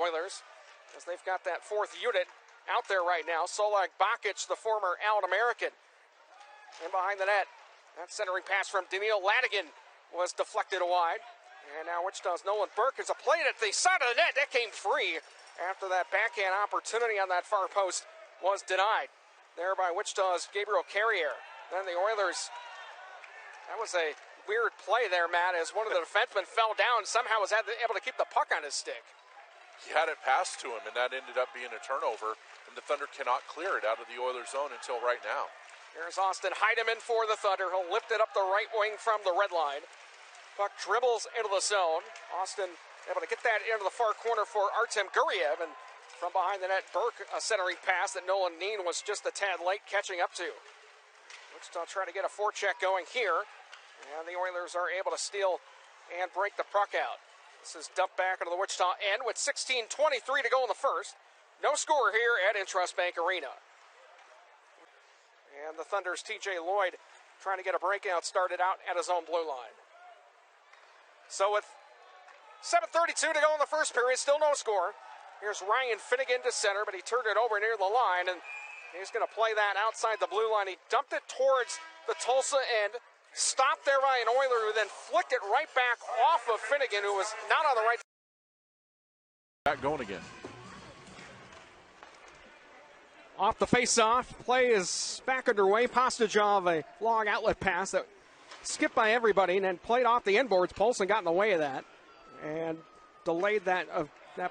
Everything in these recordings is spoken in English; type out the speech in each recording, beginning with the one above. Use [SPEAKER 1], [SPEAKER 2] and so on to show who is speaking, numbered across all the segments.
[SPEAKER 1] Oilers, as they've got that fourth unit out there right now. Solak Bakic, the former All-American. And behind the net, that centering pass from Daniil Ladigan was deflected wide. And now Wichita's Nolan Burke is a play at the side of the net. That came free after that backhand opportunity on that far post was denied. There by Wichita's Gabriel Carrier. Then the Oilers, that was a weird play there, Matt, as one of the defensemen fell down and somehow was able to keep the puck on his stick.
[SPEAKER 2] He had it passed to him, and that ended up being a turnover, and the Thunder cannot clear it out of the Oilers' zone until right now.
[SPEAKER 1] Here's Austin Heidemann for the Thunder. He'll lift it up the right wing from the red line. Puck dribbles into the zone. Austin able to get that into the far corner for Artem Guryev, and from behind the net, Burke, a centering pass that Nolan Neen was just a tad late catching up to. Wichita trying to get a forecheck going here, and the Oilers are able to steal and break the puck out. This is dumped back into the Wichita end with 16:23 to go in the first. No score here at Intrust Bank Arena. And the Thunder's TJ Lloyd trying to get a breakout started out at his own blue line. So with 7:32 to go in the first period, still no score. Here's Ryan Finnegan to center, but he turned it over near the line, and he's going to play that outside the blue line. He dumped it towards the Tulsa end, stopped there by an Oiler, who then flicked it right back off of Finnegan, who was not on the right.
[SPEAKER 2] Back going again.
[SPEAKER 1] Off the face-off, play is back underway. Pastajov, a long outlet pass that skipped by everybody and then played off the inboards. Polson got in the way of that and delayed that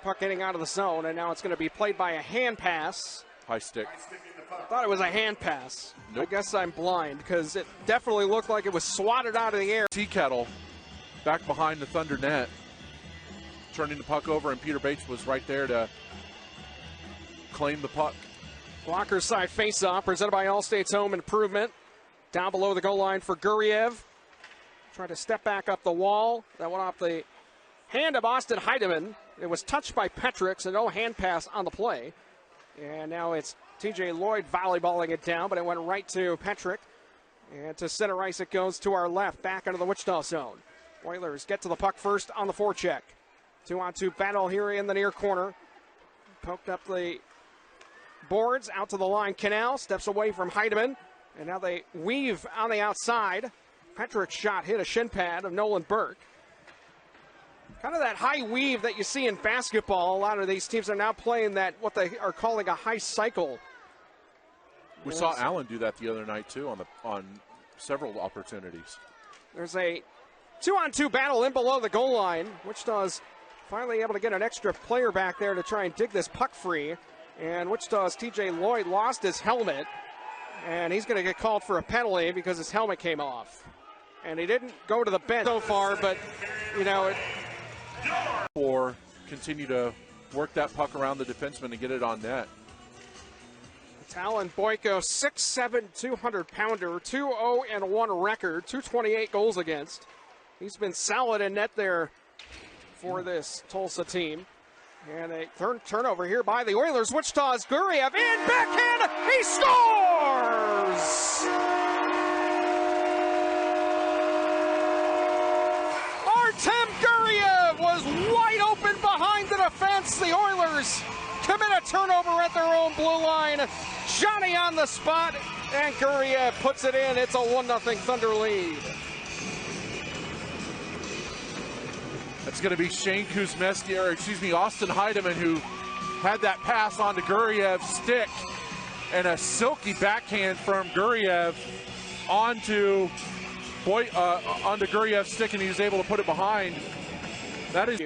[SPEAKER 1] puck getting out of the zone, and now it's going to be played by a hand pass.
[SPEAKER 2] High stick.
[SPEAKER 1] I thought it was a hand pass.
[SPEAKER 2] Nope.
[SPEAKER 1] I guess I'm blind because it definitely looked like it was swatted out of the air.
[SPEAKER 2] Tea kettle back behind the Thunder net, turning the puck over, and Peter Bates was right there to claim the puck.
[SPEAKER 1] Walker's side face-off, presented by Allstate's Home Improvement. Down below the goal line for Guryev. Trying to step back up the wall. That went off the hand of Austin Heidemann. It was touched by Petrick, so no hand pass on the play. And now it's TJ Lloyd volleyballing it down, but it went right to Petrick. And to center ice it goes to our left, back into the Wichita zone. Oilers get to the puck first on the forecheck. 2-on-2 battle here in the near corner. Poked up the boards, out to the line. Canal steps away from Heidemann. And now they weave on the outside. Petrick's shot hit a shin pad of Nolan Burke. Kind of that high weave that you see in basketball. A lot of these teams are now playing that, what they are calling a high cycle.
[SPEAKER 2] We saw Allen do that the other night too on several opportunities.
[SPEAKER 1] There's a 2-on-2 battle in below the goal line. Wichita's finally able to get an extra player back there to try and dig this puck free. And Wichita's TJ Lloyd lost his helmet. And he's going to get called for a penalty because his helmet came off. And he didn't go to the bench so far, but, you know,
[SPEAKER 2] or continue to work that puck around the defenseman and get it on net.
[SPEAKER 1] It's Alan Boyko, 6'7", 200-pounder, 2-0-1 record, 228 goals against. He's been solid in net there for this Tulsa team. And a turnover here by the Oilers. Wichita's Guryev in backhand. He scores! Artem Guryev was wide open behind the defense. The Oilers commit a turnover at their own blue line. Johnny on the spot, and Guryev puts it in. It's a 1-0 Thunder lead.
[SPEAKER 2] It's going to be Shane Kuzmeski, or excuse me, Austin Heidemann, who had that pass onto Guryev's stick, and a silky backhand from Guryev onto Guryev's stick, and he was able to put it behind. That is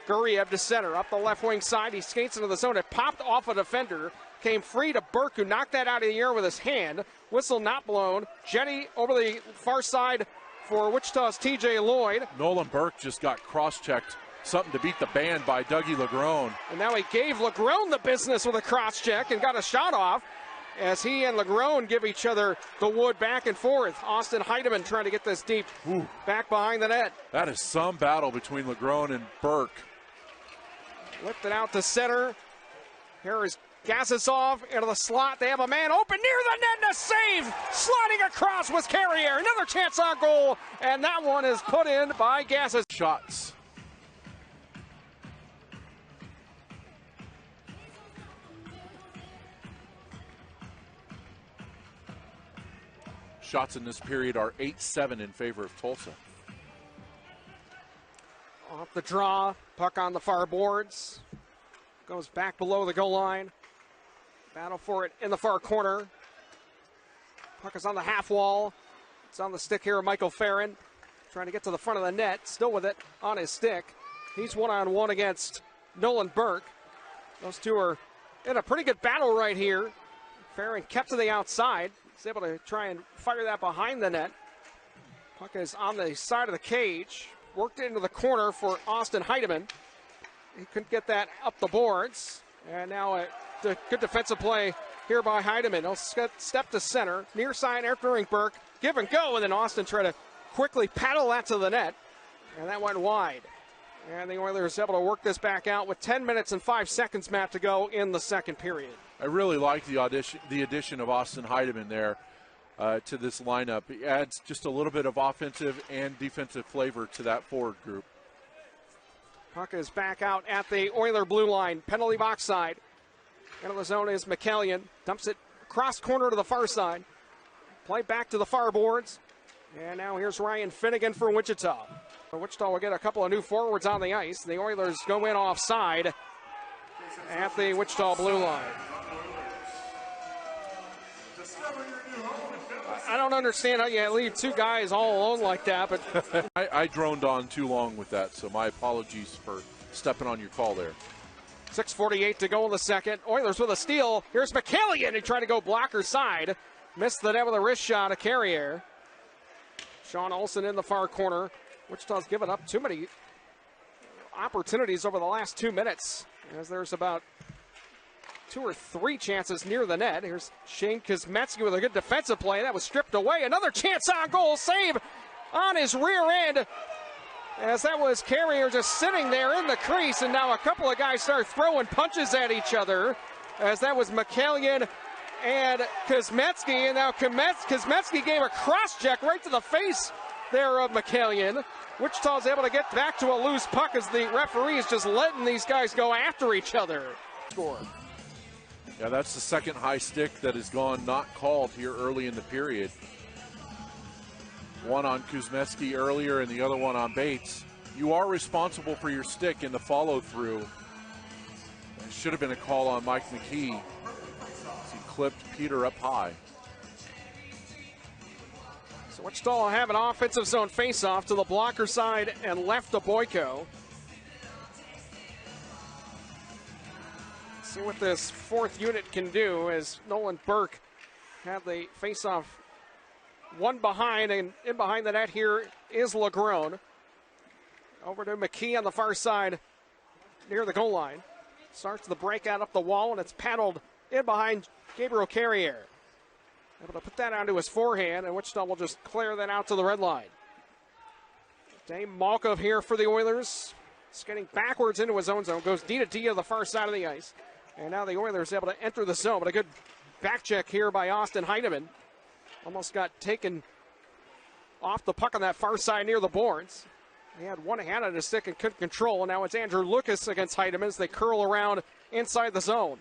[SPEAKER 1] Guryev to center, up the left wing side. He skates into the zone. It popped off a defender, came free to Burke, who knocked that out of the air with his hand. Whistle not blown. Jetty over the far side for Wichita's TJ Lloyd.
[SPEAKER 2] Nolan Burke just got cross-checked. Something to beat the band by Dougie Legrone.
[SPEAKER 1] And now he gave Legrone the business with a cross-check and got a shot off as he and Legrone give each other the wood back and forth. Austin Heidemann trying to get this deep back behind the net.
[SPEAKER 2] That is some battle between Legrone and Burke.
[SPEAKER 1] Lifted out to center. Here is Gazisov into the slot. They have a man open near the net and a save. Sliding across was Carrier. Another chance on goal, and that one is put in by Gazisov.
[SPEAKER 2] Shots. shots in this period are 8-7 in favor of Tulsa.
[SPEAKER 1] Off the draw, puck on the far boards. Goes back below the goal line. Battle for it in the far corner. Puck is on the half wall. It's on the stick here of Michael Farron. Trying to get to the front of the net. Still with it on his stick. He's one-on-one against Nolan Burke. Those two are in a pretty good battle right here. Farron kept to the outside. He's able to try and fire that behind the net. Puck is on the side of the cage. Worked into the corner for Austin Heidemann. He couldn't get that up the boards. And now a good defensive play here by Heidemann. He'll step to center. Near side entering Burke. Give and go. And then Austin tried to quickly paddle that to the net. And that went wide. And the Oilers able to work this back out with 10 minutes and 5 seconds, Matt, to go in the second period. I
[SPEAKER 2] really like the addition of Austin Heidemann there to this lineup. He adds just a little bit of offensive and defensive flavor to that forward group.
[SPEAKER 1] Puck is back out at the Oiler blue line, penalty box side. Into the zone is McCallion. Dumps it across corner to the far side. Play back to the far boards. And now here's Ryan Finnegan for Wichita. Wichita will get a couple of new forwards on the ice. The Oilers go in offside at the Wichita blue line. I don't understand how you leave two guys all alone like that, but
[SPEAKER 2] I droned on too long with that, so my apologies for stepping on your call there.
[SPEAKER 1] 6:48 to go in the second. Oilers with a steal. Here's McCallion. He tried to go blocker side. Missed the net with a wrist shot, a Carrier. Sean Olsen in the far corner. Wichita's given up too many opportunities over the last 2 minutes, as there's about 2 or 3 chances near the net. Here's Shane Kuzmetsky with a good defensive play. That was stripped away. Another chance on goal. Save on his rear end, as that was Carrier just sitting there in the crease. And now a couple of guys start throwing punches at each other, as that was McCallion and Kuzmetsky. And now Kuzmetsky gave a cross-check right to the face there of McCallion. Wichita's able to get back to a loose puck as the referee is just letting these guys go after each other. Score.
[SPEAKER 2] Yeah, that's the second high stick that has gone not called here early in the period. One on Kuzmetsky earlier and the other one on Bates. You are responsible for your stick in the follow-through. It should have been a call on Mike McKee as he clipped Peter up high.
[SPEAKER 1] So Wichita will have an offensive zone face-off to the blocker side and left to Boyko. See what this fourth unit can do, as Nolan Burke had the face-off one behind, and in behind the net here is Lagrone. Over to McKee on the far side near the goal line. Starts the breakout up the wall, and it's paddled in behind Gabriel Carrier. Able to put that onto his forehand, and Wichita will just clear that out to the red line. Dave Malkov here for the Oilers. Skating backwards into his own zone. Goes D to D to the far side of the ice. And now the Oilers able to enter the zone. But a good back check here by Austin Heidemann. Almost got taken off the puck on that far side near the boards. He had one hand on his stick and couldn't control. And now it's Andrew Lucas against Heidemann as they curl around inside the zone.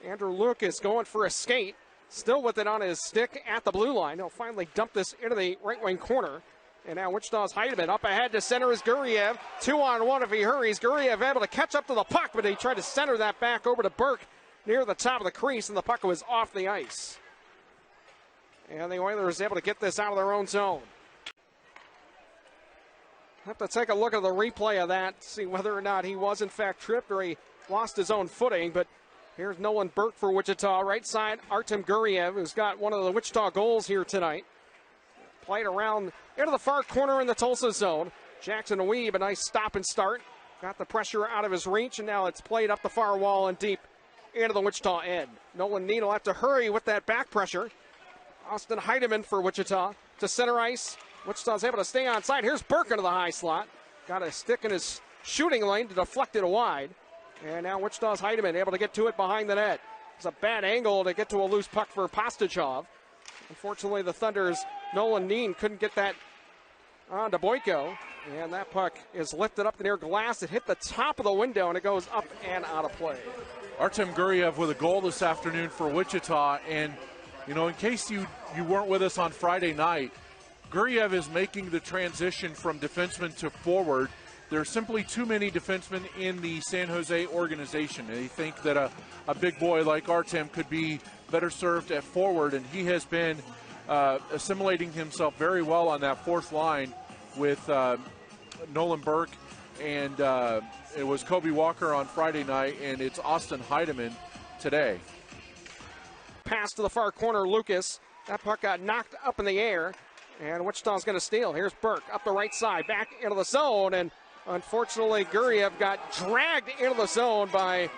[SPEAKER 1] Andrew Lucas going for a skate. Still with it on his stick at the blue line. He'll finally dump this into the right wing corner. And now Wichita's Heidemann up ahead to center is GURYEV. 2-on-1 if he hurries. GURYEV able to catch up to the puck, but he tried to center that back over to Burke near the top of the crease, and the puck was off the ice. And the Oilers able to get this out of their own zone. Have to take a look at the replay of that, see whether or not he was in fact tripped or he lost his own footing. But here's Nolan Burke for Wichita. Right side, ARTEM GURYEV, who's got one of the Wichita goals here tonight. Played around into the far corner in the Tulsa zone. Jackson Weeb, a nice stop and start. Got the pressure out of his reach, and now it's played up the far wall and deep into the Wichita end. Nolan Neal will have to hurry with that back pressure. Austin Heidemann for Wichita to center ice. Wichita's able to stay on side. Here's Burke into the high slot. Got a stick in his shooting lane to deflect it wide. And now Wichita's Heidemann able to get to it behind the net. It's a bad angle to get to a loose puck for Pastichov. Unfortunately, the Thunder's Nolan Neen couldn't get that on to Boyko. And that puck is lifted up the near glass. It hit the top of the window, and it goes up and out of play.
[SPEAKER 2] Artem GURYEV with a goal this afternoon for Wichita. And You know, in case you weren't with us on Friday night, GURYEV is making the transition from defenseman to forward. There are simply too many defensemen in the San Jose organization. They think that a big boy like ARTEM could be better served at forward, and he has been assimilating himself very well on that fourth line with Nolan Burke, and it was Kobe Walker on Friday night, and it's Austin Heidemann today.
[SPEAKER 1] Pass to the far corner, Lucas. That puck got knocked up in the air, and Wichita's going to steal. Here's Burke up the right side, back into the zone, and unfortunately GURYEV got dragged into the zone by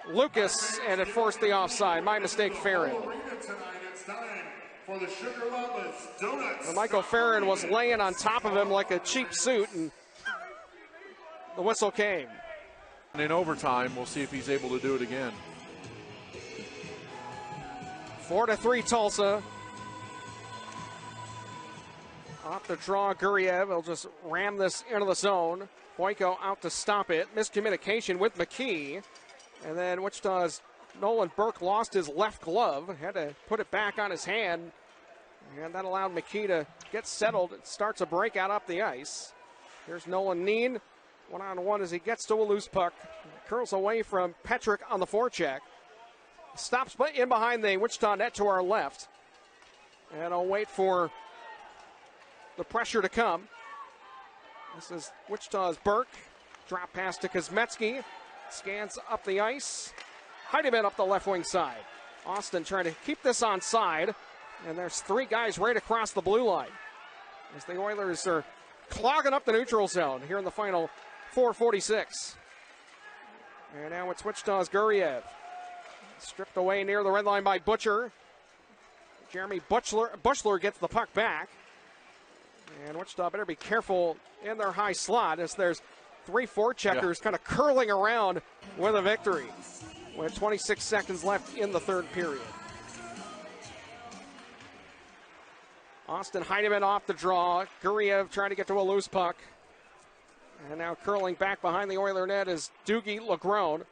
[SPEAKER 1] Lucas, and it forced the offside. My mistake, Farron. And Michael Farron was laying on top of him like a cheap suit, and the whistle came.
[SPEAKER 2] And in overtime, we'll see if he's able to do it again.
[SPEAKER 1] 4-3 Tulsa. Off the draw, GURYEV will just ram this into the zone. Boyko out to stop it. Miscommunication with McKee. And then Wichita's Nolan Burke lost his left glove. Had to put it back on his hand. And that allowed McKee to get settled. It starts a breakout up the ice. Here's Nolan Neen. One-on-one as he gets to a loose puck. Curls away from Petrick on the forecheck. Stops in behind the Wichita net to our left. And I'll wait for the pressure to come. This is Wichita's Burke. Drop pass to Kuzmetsky. Scans up the ice. Heidemann up the left wing side. Austin trying to keep this on side. And there's three guys right across the blue line as the Oilers are clogging up the neutral zone here in the final 4:46. And now it's Wichita's GURYEV. Stripped away near the red line by Butcher. Jeremy Buchler gets the puck back. And Wichita better be careful in their high slot as there's three forecheckers kind of curling around with a victory. With 26 seconds left in the third period. Austin Heidemann off the draw. GURYEV trying to get to a loose puck. And now curling back behind the Oiler net is Doogie Lagrone.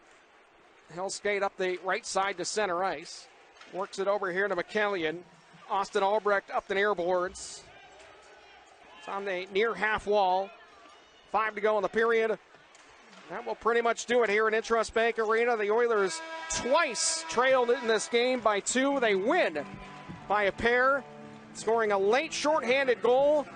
[SPEAKER 1] He'll skate up the right side to center ice. Works it over here to McCallion. Austin Albrecht up the near boards. It's on the near half wall. 5 to go in the period. That will pretty much do it here at Intrust Bank Arena. The Oilers twice trailed in this game by 2. They win by a pair, scoring a late shorthanded goal